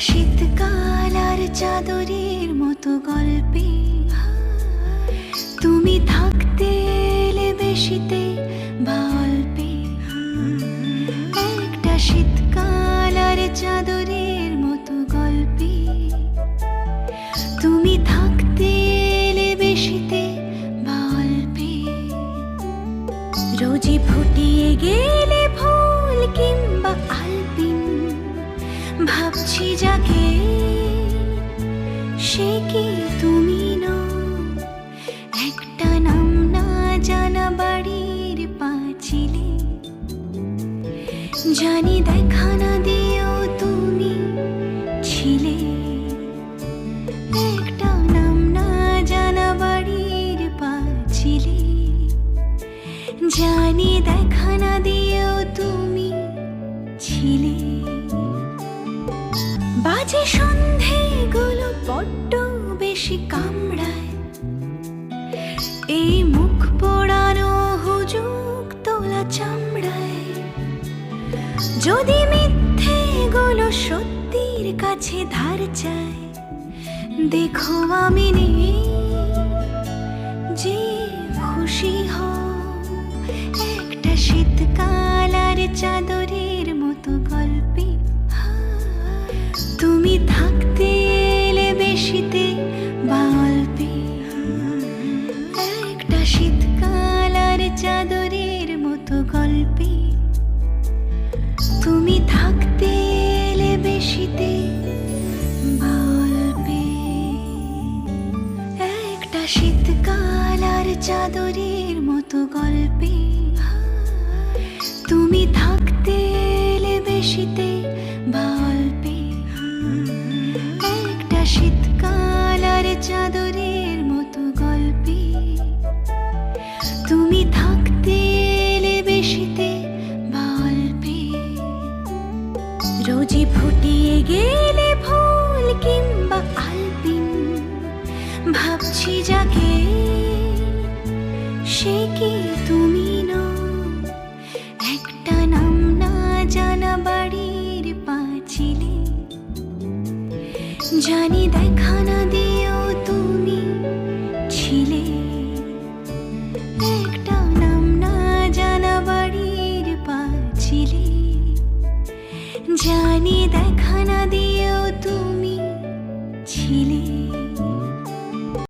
শীতকাল আর চাদরের মতো গল্পে তুমি থাকতে এলে বেশিতে বা অল্পে। একটা শীতকাল আর চাদরের মতো গল্পে তুমি থাকতে এলে বেশিতে বা অল্পে। রোজই ফুটিয়ে গেলে ফুল কিংবা আলপিন, ভাবছি যাকে সে কি তুমি নও। একটা নাম না জানা বাড়ির পাঁচিলে জানি দেখা না দিয়েও তুমি ছিলে। একটা নাম না জানা বাড়ির পাঁচিলে জানি দেখা না দিয়েও তুমি ছিলে। বাজে সন্ধেগুলো বড্ড বেশি কামড়ায়, এই মুখ পোড়ানো হুজুক তোলা চামড়ায়। যদি মিথ্যেগুলো সত্যির কাছে ধার চায়, দেখো আমি নেই যে খুশি হও। একটা শীতকাল আর চাদরের মতো গল্পে তুমি থাকতে এলে বেশিতে বা অল্পে। একটা শীতকাল আর চাদরের মতো গল্পে তুমি থাকতে এলে বেশিতে বা অল্পে। একটা শীতকাল আর চাদরের মতো গল্পে তুমি থাকতে এলে বেশিতে বা অল্পে। একটা শীতকাল আর চাদরের মতো গল্পে তুমি থাকতে এলে বেশিতে বা অল্পে। রোজই ফুটিয়ে গেলে ফুল কিংবা আলপিন, ভাবছি যাকে সে কি তুমি নও। একটা নাম না জানা বাড়ির পাঁচিলে জানি দেখা না দিয়েও তুমি ছিলে। একটা নাম না জানা বাড়ির পাঁচিলে জানি দেখা না দিয়েও তুমি ছিলে।